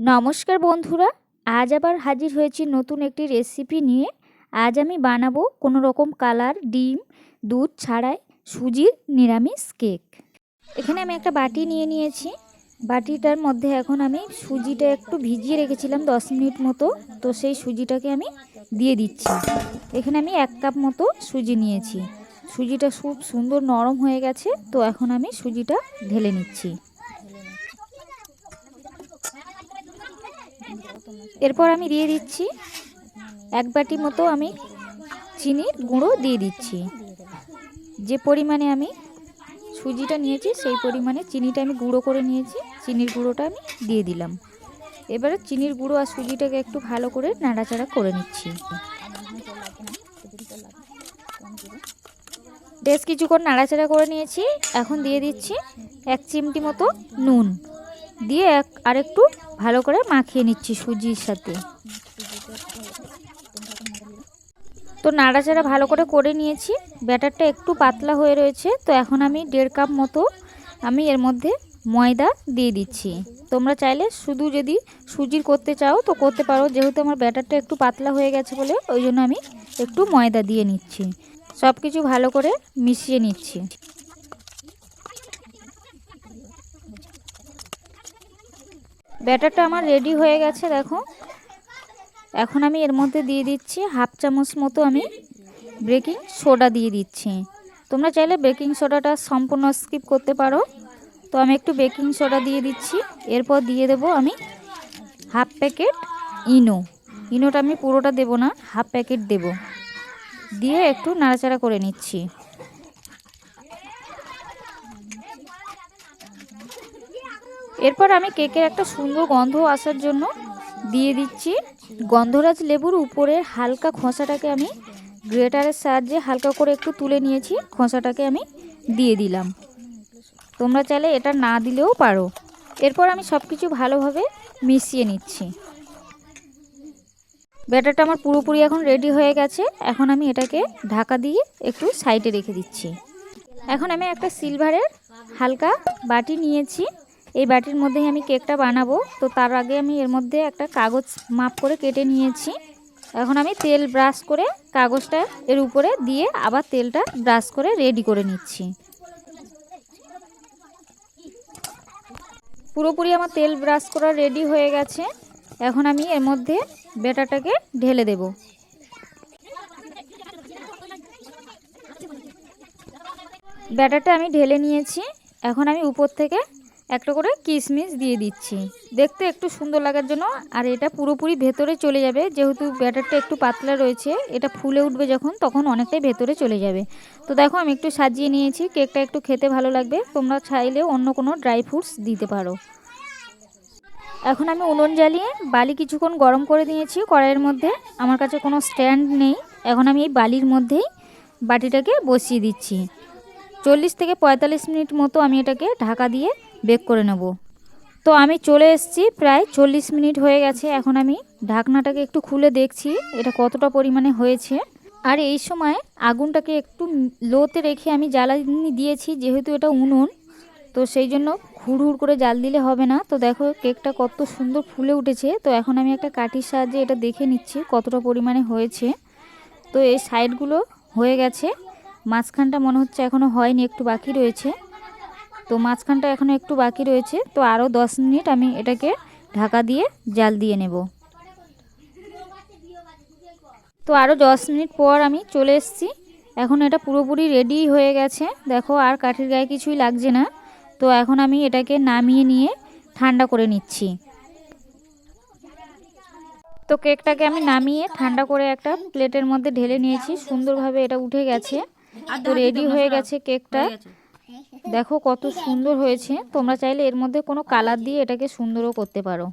নমস্কার বন্ধুরা, আজ আবার হাজির হয়েছি নতুন একটি রেসিপি নিয়ে। আজ আমি বানাবো কোনো রকম কালার, ডিম, দুধ ছাড়াই সুজির নিরামিষ কেক। এখানে আমি একটা বাটি নিয়ে নিয়েছি। বাটিটার মধ্যে এখন আমি সুজিটা একটু ভিজিয়ে রেখেছিলাম 10 মিনিট মতো, তো সেই সুজিটাকে আমি দিয়ে দিচ্ছি। এখানে আমি 1 কাপ মতো সুজি নিয়েছি। সুজিটা খুব সুন্দর নরম হয়ে গেছে, তো এখন আমি সুজিটা ঢেলে নিচ্ছি। এরপর আমি দিয়ে দিচ্ছি 1 বাটি মতো আমি চিনির গুঁড়ো দিয়ে দিচ্ছি। যে পরিমাণে আমি সুজিটা নিয়েছি সেই পরিমাণে চিনিটা আমি গুঁড়ো করে নিয়েছি। চিনির গুঁড়োটা আমি দিয়ে দিলাম। এবারে চিনির গুঁড়ো আর সুজিটাকে একটু ভালো করে নাড়াচাড়া করে নিচ্ছি। বেশ কিছুক্ষণ নাড়াচাড়া করে নিয়েছি। এখন দিয়ে দিচ্ছি 1 চিমটি মতো নুন দিয়ে আরেকটু ভালো করে মাখিয়ে নিচ্ছি সুজির সাথে। তো নাড়াচাড়া ভালো করে নিয়েছি। ব্যাটারটা একটু পাতলা হয়ে রয়েছে, তো এখন আমি 1.5 কাপ মতো আমি এর মধ্যে ময়দা দিয়ে দিচ্ছি। তোমরা চাইলে শুধু যদি সুজির করতে চাও তো করতে পারো, যেহেতু আমার ব্যাটারটা একটু পাতলা হয়ে গেছে বলে ওই জন্য আমি একটু ময়দা দিয়ে নিচ্ছি। সব কিছু ভালো করে মিশিয়ে নিচ্ছি। ব্যাটারটা আমার রেডি হয়ে গেছে দেখো। এখন আমি এর মধ্যে দিয়ে দিচ্ছি 1/2 চামচ মতো আমি বেকিং সোডা দিয়ে দিচ্ছি। তোমরা চাইলে বেকিং সোডাটা সম্পূর্ণ স্কিপ করতে পারো, তো আমি একটু বেকিং সোডা দিয়ে দিচ্ছি। এরপর দিয়ে দেব আমি 1/2 প্যাকেট ইনোটা আমি পুরোটা দেব না, 1/2 প্যাকেট দেব। দিয়ে একটু নাড়াচাড়া করে নিচ্ছি। এরপর আমি কেকের একটা সুন্দর গন্ধ আসার জন্য দিয়ে দিচ্ছি গন্ধরাজ লেবুর উপরের হালকা খোসাটাকে আমি গ্রেটারের সাহায্যে হালকা করে একটু তুলে নিয়েছি। খোসাটাকে আমি দিয়ে দিলাম। তোমরা চাইলে এটা না দিলেও পারো। এরপর আমি সব কিছু ভালোভাবে মিশিয়ে নিচ্ছি। ব্যাটারটা আমার পুরোপুরি এখন রেডি হয়ে গেছে। এখন আমি এটাকে ঢাকা দিয়ে একটু সাইডে রেখে দিচ্ছি। এখন আমি একটা সিলভারের হালকা বাটি নিয়েছি। এই বাটির মধ্যেই আমি কেকটা বানাবো। তো তার আগে আমি এর মধ্যে একটা কাগজ মাপ করে কেটে নিয়েছি। এখন আমি তেল ব্রাশ করে কাগজটা এর উপরে দিয়ে আবার তেলটা ব্রাশ করে রেডি করে নিচ্ছি। পুরোপুরি আমার তেল ব্রাশ করা রেডি হয়ে গেছে। এখন আমি এর মধ্যে ব্যাটারটাকে ঢেলে দেব। ব্যাটারটা আমি ঢেলে নিয়েছি। এখন আমি উপর থেকে একটা করে কিশমিশ দিয়ে দিচ্ছি, দেখতে একটু সুন্দর লাগার জন্য। আর এটা পুরোপুরি ভেতরে চলে যাবে, যেহেতু ব্যাটারটা একটু পাতলা রয়েছে। এটা ফুলে উঠবে যখন, তখন অনেকটাই ভেতরে চলে যাবে। তো দেখো আমি একটু সাজিয়ে নিয়েছি। কেকটা একটু খেতে ভালো লাগবে। তোমরা চাইলে অন্য কোনো ড্রাই ফ্রুটস দিতে পারো। এখন আমি উনুন জ্বালিয়ে বালি কিছুক্ষণ গরম করে নিয়েছি কড়াইয়ের মধ্যে। আমার কাছে কোনো স্ট্যান্ড নেই। এখন আমি এই বালির মধ্যেই বাটিটাকে বসিয়ে দিচ্ছি। 40 থেকে 45 মিনিট মতো আমি এটাকে ঢাকা দিয়ে বেক করে নেব। তো আমি চলে এসেছি, প্রায় 40 মিনিট হয়ে গেছে। এখন আমি ঢাকনাটাকে একটু খুলে দেখছি এটা কতটা পরিমাণে হয়েছে। আর এই সময় আগুনটাকে একটু লোতে রেখে আমি জ্বালানি দিয়েছি, যেহেতু এটা উনুন, তো সেই জন্য হুড় করে জাল দিলে হবে না। তো দেখো কেকটা কত সুন্দর ফুলে উঠেছে। তো এখন আমি একটা কাঠির সাহায্যে এটা দেখে নিচ্ছি কতটা পরিমাণে হয়েছে। তো এই সাইডগুলো হয়ে গেছে, মাঝখানটা মনে হচ্ছে এখনও হয়নি, একটু বাকি রয়েছে। তো মাঝখানটা এখনও একটু বাকি রয়েছে। তো আরও 10 মিনিট আমি এটাকে ঢাকা দিয়ে জাল দিয়ে নেব। তো আরও 10 মিনিট পর আমি চলে এসেছি। এখন এটা পুরোপুরি রেডি হয়ে গেছে। দেখো আর কাঠির গায়ে কিছুই লাগছে না। তো এখন আমি এটাকে নামিয়ে নিয়ে ঠান্ডা করে নিচ্ছি। তো কেকটাকে আমি নামিয়ে ঠান্ডা করে একটা প্লেটের মধ্যে ঢেলে নিয়েছি। সুন্দরভাবে এটা উঠে গেছে। তো রেডি হয়ে গেছে কেকটা। দেখো কত সুন্দর হয়েছে। তোমরা চাইলে এর মধ্যে কোনো কালার দিয়ে এটাকে সুন্দরও করতে পারো।